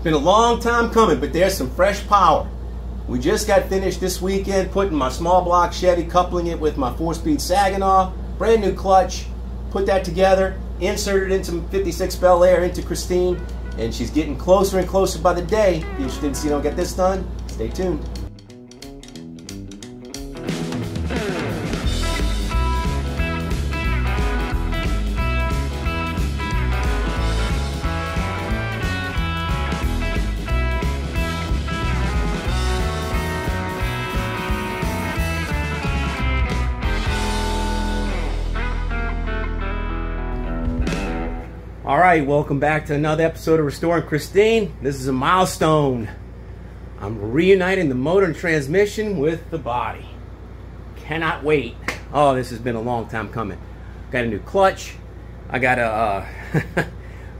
It's been a long time coming, but there's some fresh power. We just got finished this weekend putting my small block Chevy, coupling it with my 4-speed Saginaw, brand new clutch, put that together, inserted into 56 Bel Air into Christine, and she's getting closer and closer by the day. If you're interested in seeing how I get this done, stay tuned. Alright, welcome back to another episode of Restoring Christine. This is a milestone. I'm reuniting the motor and transmission with the body. Cannot wait. Oh, this has been a long time coming. Got a new clutch. I got a...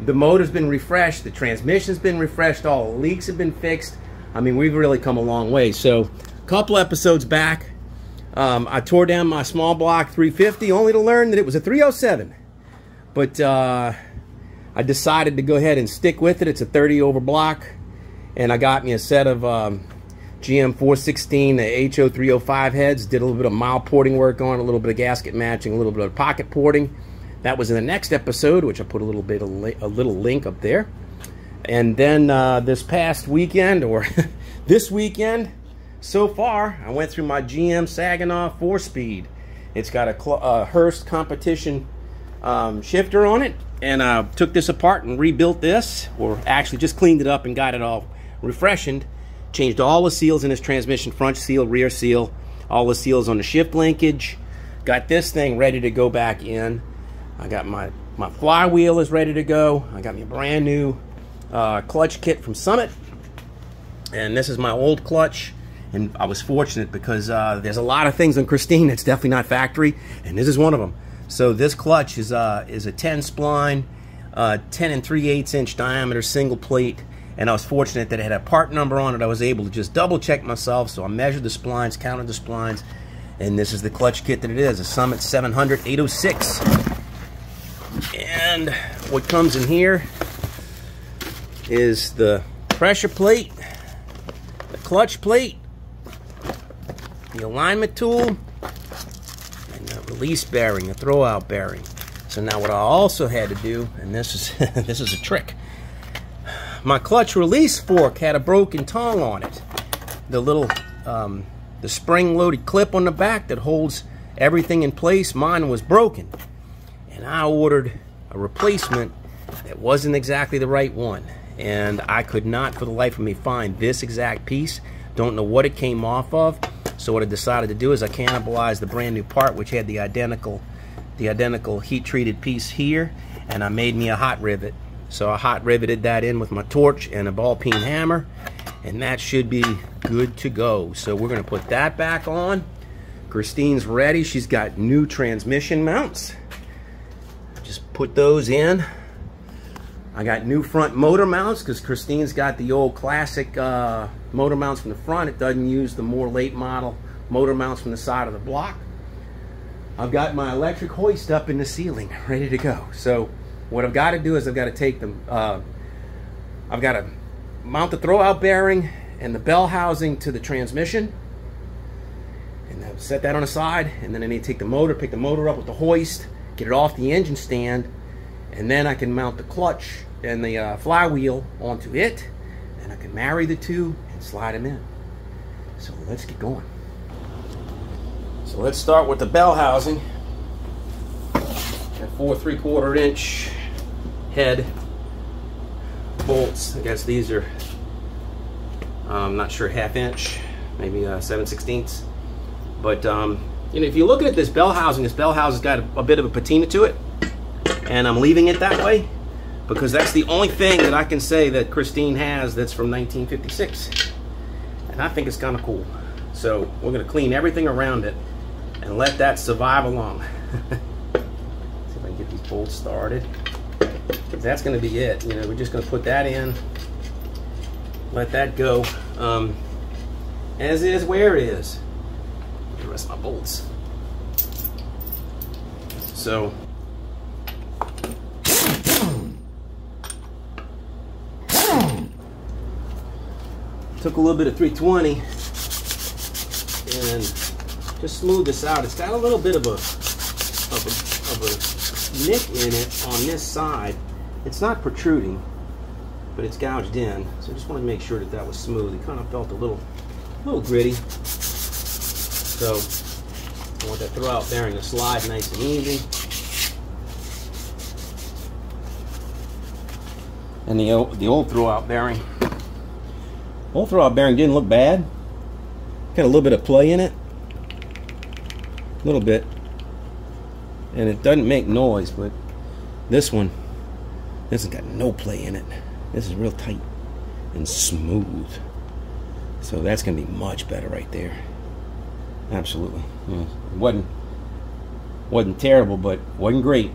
the motor's been refreshed. The transmission's been refreshed. All the leaks have been fixed. I mean, we've really come a long way. So, a couple episodes back, I tore down my small block 350 only to learn that it was a 307. But, I decided to go ahead and stick with it. It's a 30 over block, and I got me a set of GM 416 HO 305 heads. Did a little bit of mild porting work on it, a little bit of gasket matching, a little bit of pocket porting. That was in the next episode, which I put a little link up there. And then this past weekend, or this weekend, so far, I went through my GM Saginaw 4-speed. It's got a Hurst competition shifter on it. And I took this apart and rebuilt this, or actually just cleaned it up and got it all refreshened. Changed all the seals in this transmission, front seal, rear seal, all the seals on the shift linkage. Got this thing ready to go back in. I got my flywheel is ready to go. I got me a brand new clutch kit from Summit. And this is my old clutch. And I was fortunate because there's a lot of things on Christine that's definitely not factory, and this is one of them. So this clutch is a 10 spline, 10 3/8 inch diameter single plate, and I was fortunate that it had a part number on it. I was able to just double check myself, so I measured the splines, counted the splines, and this is the clutch kit that it is, a Summit 700 806. And what comes in here is the pressure plate, the clutch plate, the alignment tool, release bearing, a throwout bearing. So now what I also had to do, and this is this is a trick. My clutch release fork had a broken tongue on it. The little the spring-loaded clip on the back that holds everything in place, mine was broken. And I ordered a replacement that wasn't exactly the right one. And I could not for the life of me find this exact piece. Don't know what it came off of. So what I decided to do is I cannibalized the brand new part, which had the identical heat-treated piece here, and I made me a hot rivet. So I hot riveted that in with my torch and a ball peen hammer, and that should be good to go. So we're going to put that back on. Christine's ready. She's got new transmission mounts. Just put those in. I got new front motor mounts because Christine's got the old classic motor mounts from the front. It doesn't use the more late model motor mounts from the side of the block. I've got my electric hoist up in the ceiling, ready to go. So what I've got to do is I've got to take them, I've got to mount the throwout bearing and the bell housing to the transmission. And I'll set that on the side, and then I need to take the motor, pick the motor up with the hoist, get it off the engine stand, and then I can mount the clutch and the flywheel onto it, and I can marry the two and slide them in. So let's get going. So let's start with the bell housing. Got 4 3/4 inch head bolts. I guess these are, I'm not sure, 1/2 inch, maybe 7/16. But you know, if you look at this bell housing's got a bit of a patina to it. And I'm leaving it that way because that's the only thing that I can say that Christine has that's from 1956. And I think it's kind of cool. So we're going to clean everything around it and let that survive along. See if I can get these bolts started. That's going to be it. You know, we're just going to put that in, let that go. As is where it is. The rest of my bolts. So took a little bit of 320 and just smooth this out. It's got a little bit of a nick in it on this side. It's not protruding, but it's gouged in. So I just wanted to make sure that that was smooth. It kind of felt a little gritty. So I want that throwout bearing to slide nice and easy. And the old throwout bearing. Old throwout bearing didn't look bad. Got a little bit of play in it. A little bit. And it doesn't make noise, but this one has got no play in it. This is real tight and smooth. So that's going to be much better right there. Absolutely. Yeah. It wasn't terrible, but wasn't great.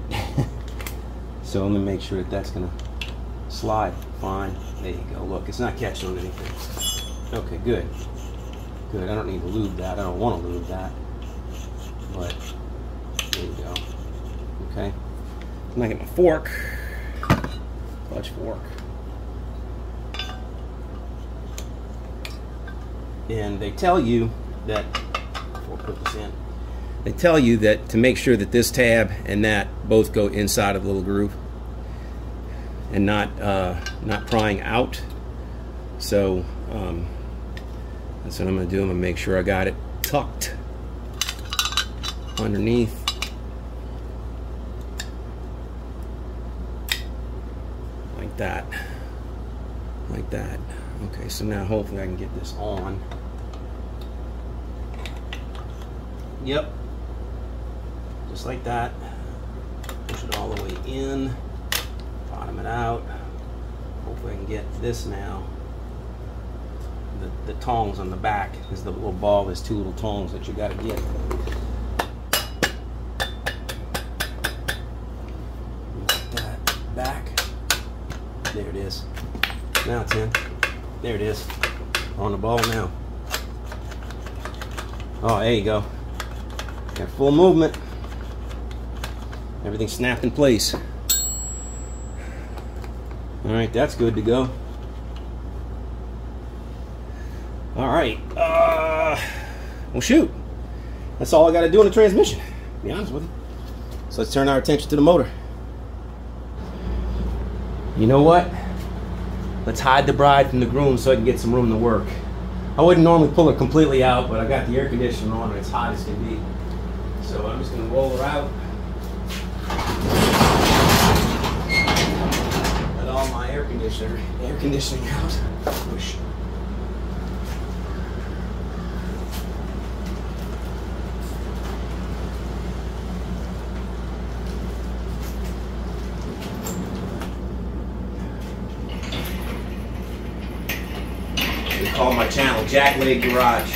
So let me make sure that that's going to slide fine. There you go. Look, it's not catching on anything. Okay, good. Good. I don't need to lube that. I don't want to lube that. But there you go. Okay. I'm not getting my fork. Clutch fork. And they tell you that, before I put this in, they tell you that to make sure that this tab and that both go inside of the little groove and not prying out. So that's what I'm going to do. I'm going to make sure I got it tucked underneath. Like that. Like that. Okay, so now hopefully I can get this on. Yep. Just like that. Push it all the way in. Bottom it out. Hopefully I can get this now. The tongs on the back is the little ball. There's two little tongs that you got to get. Like that. Back. There it is. Now it's in. There it is. On the ball now. Oh, there you go. Got full movement. Everything snapped in place. Alright, that's good to go. Alright. Well, shoot. That's all I got to do in the transmission, to be honest with you. So let's turn our attention to the motor. You know what? Let's hide the bride from the groom so I can get some room to work. I wouldn't normally pull her completely out, but I got the air conditioner on and it's hot as can be. So I'm just going to roll her out. Let all my air conditioning out. Push. Call my channel Jackleg Garage.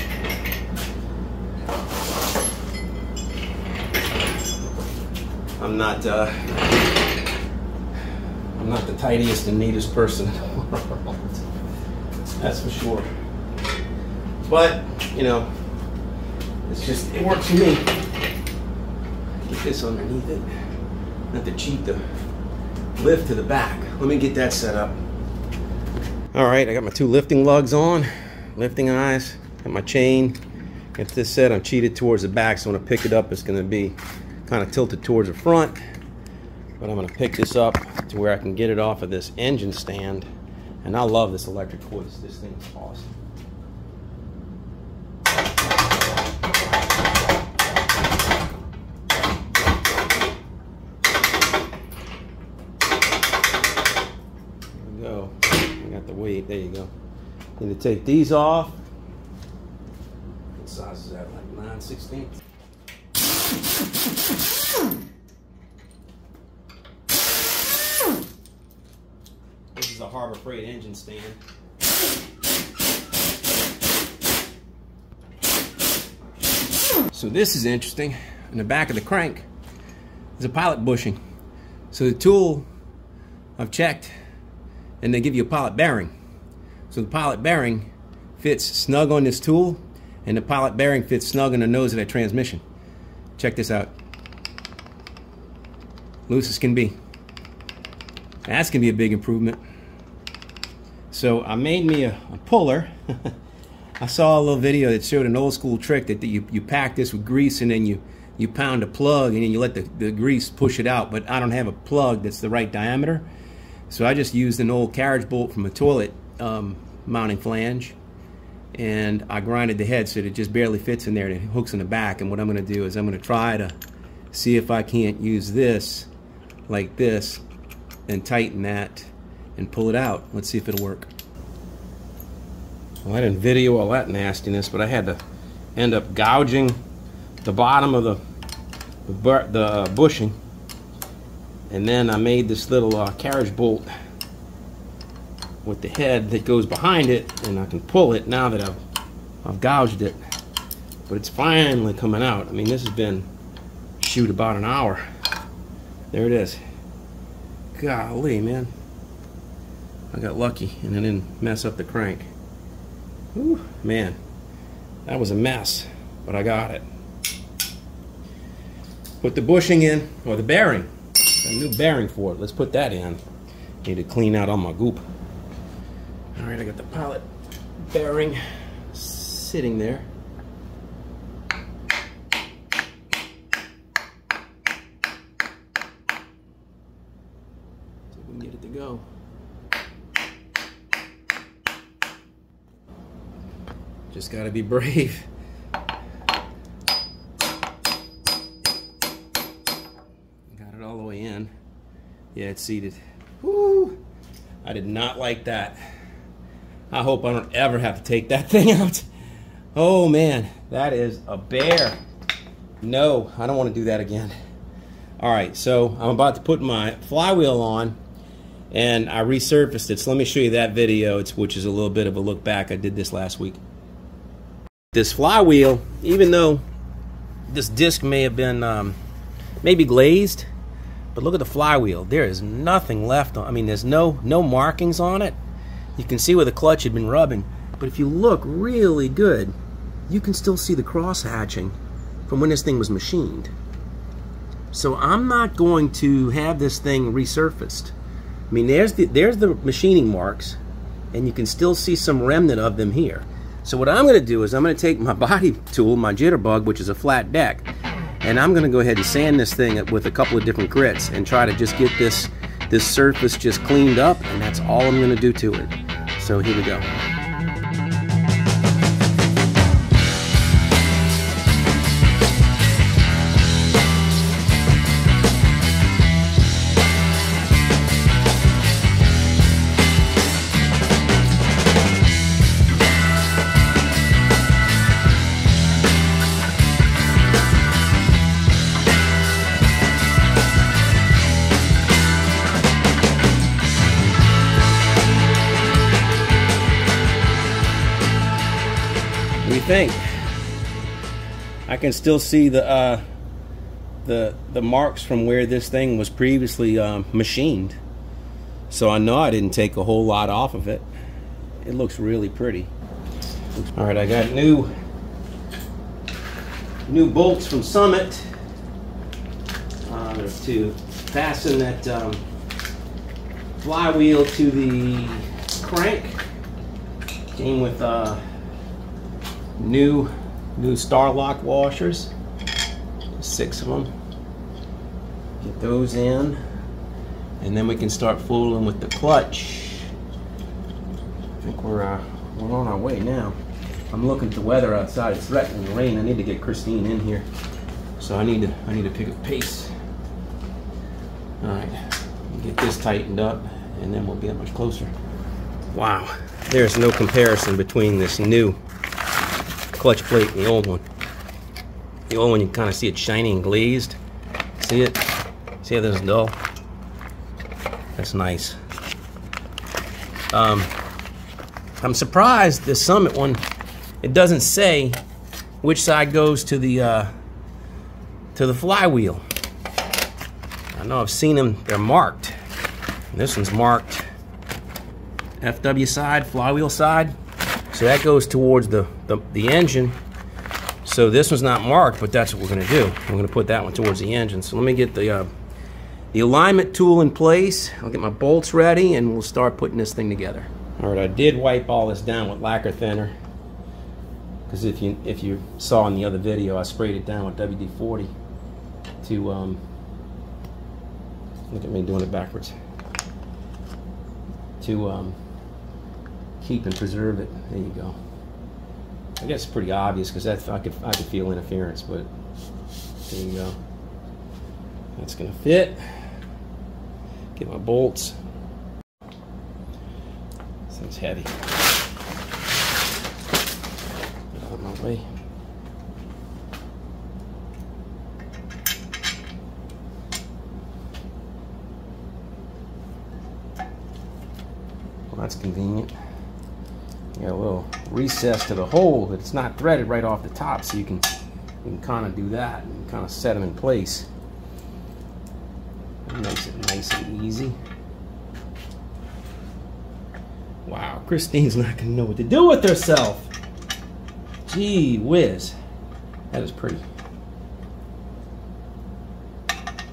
I'm not the tidiest and neatest person in the world. That's for sure. But you know, it's just it works for me. Get this underneath it. Not to cheat the lift to the back. Let me get that set up. Alright, I got my two lifting lugs on, lifting eyes, got my chain. Got this set, I'm cheated towards the back, so when I pick it up, it's going to be kind of tilted towards the front. But I'm going to pick this up to where I can get it off of this engine stand. And I love this electric hoist. This thing is awesome. There we go. I got the weight. There you go. Need to take these off. What size is that? Like 9/16? This is a Harbor Freight engine stand. So this is interesting. In the back of the crank is a pilot bushing. So the tool I've checked, and they give you a pilot bearing. So the pilot bearing fits snug on this tool, and the pilot bearing fits snug on the nose of that transmission. Check this out. Loose as can be. That's going to be a big improvement. So I made me a puller. I saw a little video that showed an old school trick that you pack this with grease and then you pound a plug and then you let the grease push it out, but I don't have a plug that's the right diameter. So I just used an old carriage bolt from a toilet mounting flange, and I grinded the head so that it just barely fits in there and it hooks in the back. And what I'm going to do is I'm going to try to see if I can't use this like this and tighten that and pull it out. Let's see if it'll work. Well, I didn't video all that nastiness, but I had to end up gouging the bottom of the bushing, and then I made this little carriage bolt with the head that goes behind it, and I can pull it now that I've gouged it. But it's finally coming out. I mean, this has been, shoot, about an hour. There it is. Golly, man. I got lucky and I didn't mess up the crank. Whew, man, that was a mess, but I got it. Put the bushing in, or the bearing. Got a new bearing for it. Let's put that in. Need to clean out all my goop. All right, I got the pilot bearing sitting there. See if we can get it to go. Just gotta be brave. Got it all the way in. Yeah, it's seated. Woo! I did not like that. I hope I don't ever have to take that thing out. Oh man, that is a bear. No, I don't want to do that again. All right, so I'm about to put my flywheel on, and I resurfaced it. So let me show you that video, which is a little bit of a look back. I did this last week. This flywheel, even though this disc may have been maybe glazed, but look at the flywheel. There is nothing left on. I mean, there's no markings on it. You can see where the clutch had been rubbing, but if you look really good, you can still see the cross hatching from when this thing was machined. So I'm not going to have this thing resurfaced. I mean, there's the machining marks, and you can still see some remnant of them here. So what I'm going to do is I'm going to take my body tool, my jitterbug, which is a flat deck, and I'm going to go ahead and sand this thing with a couple of different grits and try to just get this surface just cleaned up, and that's all I'm going to do to it. So here we go. Think I can still see the marks from where this thing was previously machined, so I know I didn't take a whole lot off of it. It looks really pretty. All right, I got new bolts from Summit to fasten that flywheel to the crank. Came with new Starlock washers, 6 of them. Get those in, and then we can start fooling with the clutch. I think we're on our way now. I'm looking at the weather outside. It's threatening to rain. I need to get Christine in here, so I need to pick up pace. All right, get this tightened up, and then we'll get much closer. Wow, there's no comparison between this new clutch plate and the old one. The old one, you kind of see it shiny and glazed. See it? See how this is dull? That's nice. I'm surprised the Summit one, it doesn't say which side goes to the flywheel. I know I've seen them, they're marked. This one's marked FW side, flywheel side. So that goes towards the engine. So this one's not marked, but that's what we're going to do. We're going to put that one towards the engine. So let me get the alignment tool in place. I'll get my bolts ready, and we'll start putting this thing together. All right, I did wipe all this down with lacquer thinner, because if you saw in the other video, I sprayed it down with WD-40 to look at me doing it backwards, to keep and preserve it. There you go. I guess it's pretty obvious because I could feel interference, but there you go. That's gonna fit. Get my bolts. This thing's heavy. Get out of my way. Well, that's convenient. You got a little recess to the hole that it's not threaded right off the top, so you can kind of do that and kind of set them in place. That makes it nice and easy. Wow, Christine's not gonna know what to do with herself. Gee whiz, that is pretty.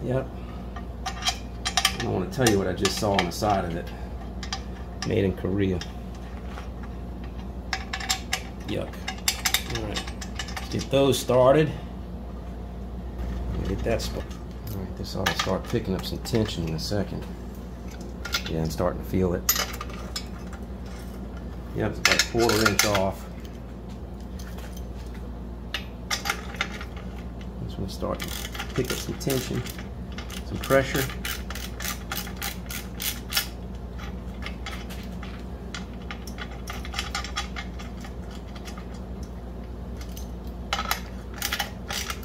Yep. I don't want to tell you what I just saw on the side of it. Made in Korea. Yuck. Alright, let's get those started. Get that spot. Alright, this ought to start picking up some tension in a second. Yeah, I'm starting to feel it. Yep, it's about 1/4 inch off. This one's starting to pick up some tension, some pressure.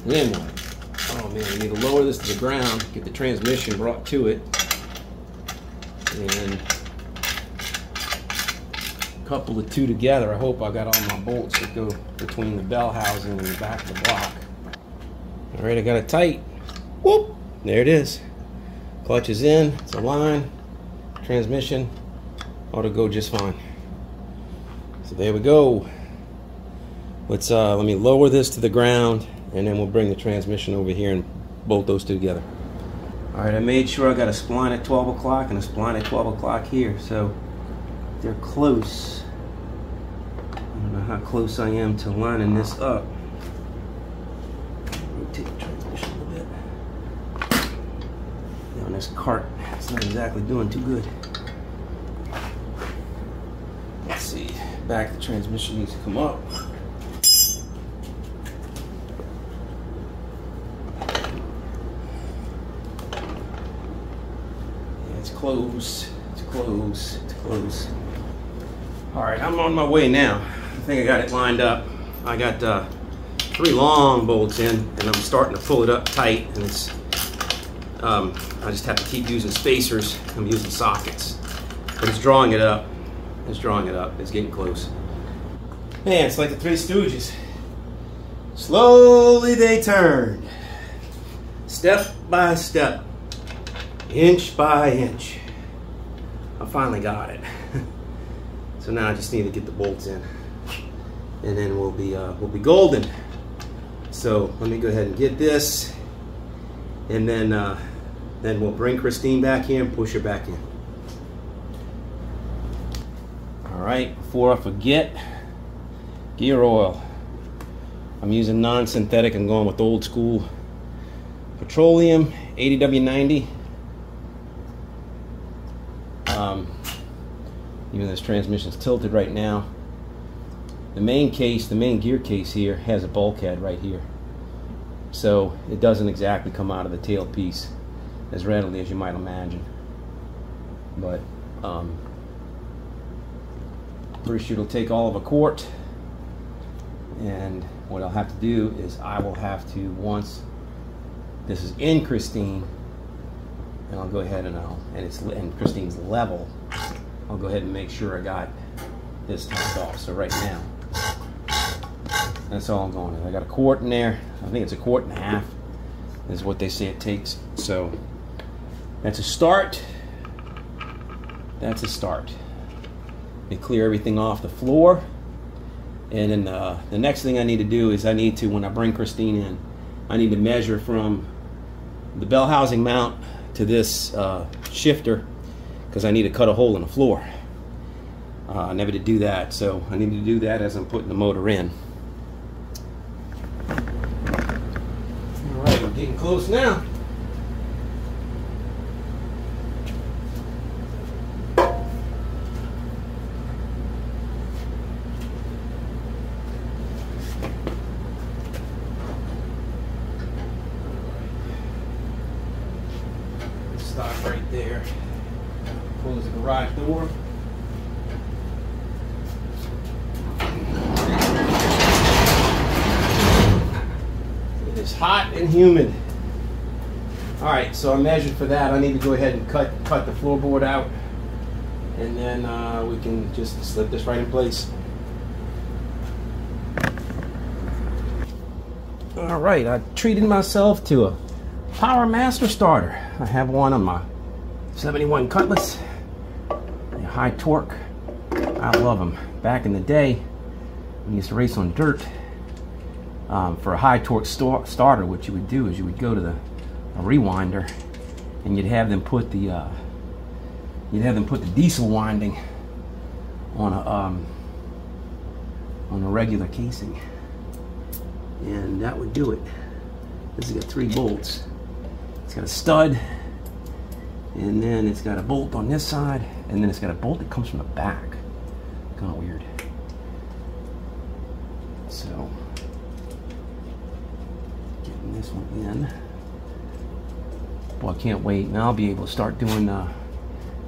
Then what? Oh man, we need to lower this to the ground, get the transmission brought to it, and couple the two together. I hope I got all my bolts that go between the bell housing and the back of the block. All right, I got it tight. Whoop! There it is. Clutch is in. It's aligned. Transmission ought to go just fine. So there we go. Let's let me lower this to the ground, and then we'll bring the transmission over here and bolt those two together. All right, I made sure I got a spline at 12 o'clock and a spline at 12 o'clock here, so they're close. I don't know how close I am to lining this up. Rotate the transmission a little bit. Yeah, on this cart, it's not exactly doing too good. Let's see, back of the transmission needs to come up. It's close, it's close, it's close. All right, I'm on my way now. I think I got it lined up. I got 3 long bolts in, and I'm starting to pull it up tight, and it's, I just have to keep using spacers. I'm using sockets, but it's drawing it up. It's drawing it up. It's getting close. Man, it's like the Three Stooges. Slowly they turn, step by step, inch by inch. I finally got it. So now I just need to get the bolts in, and then we'll be golden. So let me go ahead and get this, and then we'll bring Christine back here and push her back in. All right, before I forget, gear oil. I'm using non-synthetic. I'm going with old school petroleum 80W90. Even though this transmission's tilted right now, the main gear case here has a bulkhead right here, so it doesn't exactly come out of the tailpiece as readily as you might imagine. But first, it'll take all of a quart, and what I'll have to do is I will have to, once this is in Christine, and I'll go ahead and Christine's level, I'll go ahead and make sure I got this topped off. So right now, that's all I'm going with. I got a quart in there. I think it's 1.5 quarts is what they say it takes. So that's a start. That's a start. They clear everything off the floor, and then the next thing I need to do is when I bring Christine in, I need to measure from the bell housing mount to this shifter, because I need to cut a hole in the floor. I never did do that, so I need to do that as I'm putting the motor in. All right, we're getting close now. Stop right there. Close the garage door. It is hot and humid. All right, so I measured for that. I need to go ahead and cut the floorboard out, and then we can just slip this right in place. All right, I treated myself to a Power Master starter. I have one on my 71 Cutlass. They're high torque. I love them. Back in the day, when you used to race on dirt, for a high torque starter, what you would do is you would go to a rewinder, and you'd have them put the diesel winding on a regular casing, and that would do it. This has got 3 bolts. It's got a stud, and then it's got a bolt on this side, and then it's got a bolt that comes from the back. Kind of weird. So, getting this one in. Well, I can't wait. Now I'll be able to start doing, I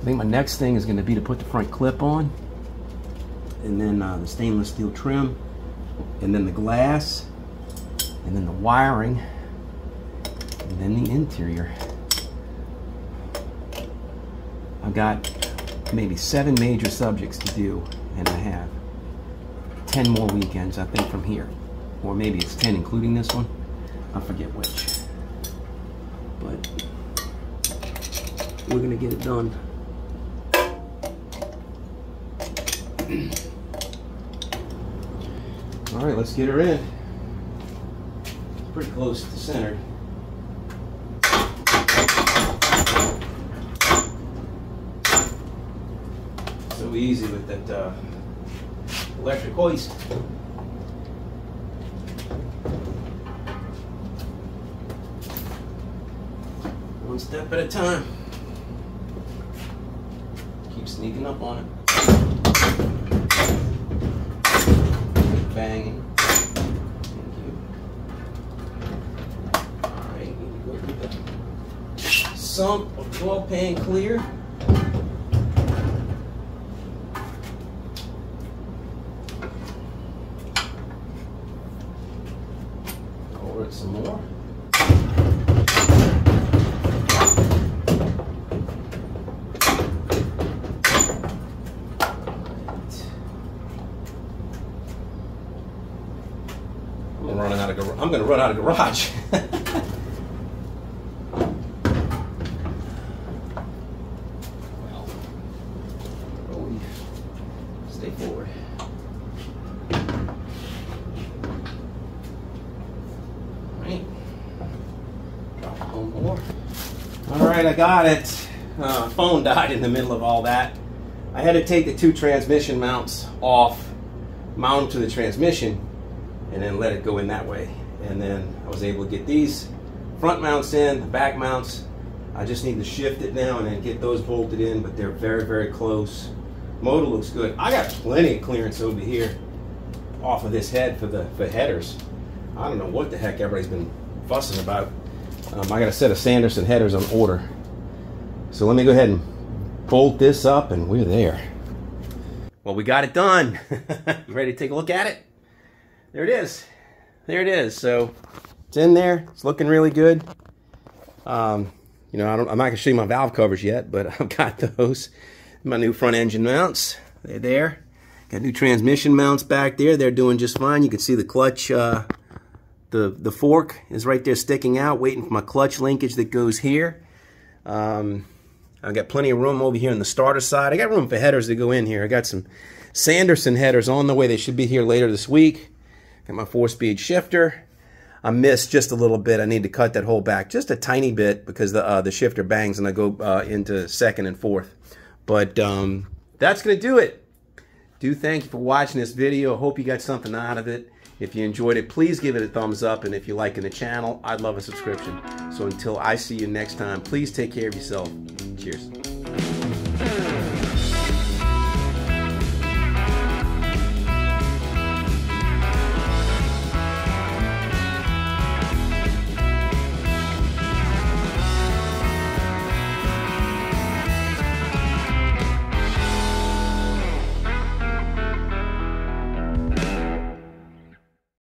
think my next thing is going to be to put the front clip on, and then the stainless steel trim, and then the glass, and then the wiring, and then the interior. I've got maybe 7 major subjects to do, and I have 10 more weekends, I think, from here. Or maybe it's 10 including this one. I forget which. But we're gonna get it done. All right, let's get her in. It's pretty close to the center. So easy with that electric hoist. One step at a time. Keep sneaking up on it. Keep banging. Thank you. Alright, need to go through the sump of 12 pan clear. Over it some more. I'm going to run out of garage. Well, stay forward. All right. Drop one more. All right, I got it. Phone died in the middle of all that. I had to take the 2 transmission mounts off, mount them to the transmission, and then let it go in that way. And then I was able to get these front mounts in, the back mounts. I just need to shift it now and then get those bolted in, but they're very, very close. Motor looks good. I got plenty of clearance over here off of this head for headers. I don't know what the heck everybody's been fussing about. I got a set of Sanderson headers on order. So let me go ahead and bolt this up, and we're there. Well, we got it done. You ready to take a look at it? There it is. There it is. So it's in there. It's looking really good. You know, I'm not gonna show you my valve covers yet, but I've got those. My new front engine mounts. They're there. Got new transmission mounts back there. They're doing just fine. You can see the clutch. The fork is right there sticking out, waiting for my clutch linkage that goes here. I've got plenty of room over here on the starter side. I got room for headers to go in here. I got some Sanderson headers on the way. They should be here later this week. Got my 4-speed shifter. I missed just a little bit. I need to cut that hole back just a tiny bit because the shifter bangs and I go into 2nd and 4th. But that's going to do it. do thank you for watching this video. Hope you got something out of it. If you enjoyed it, please give it a thumbs up, and if you're liking the channel, I'd love a subscription. So until I see you next time, please take care of yourself. Cheers.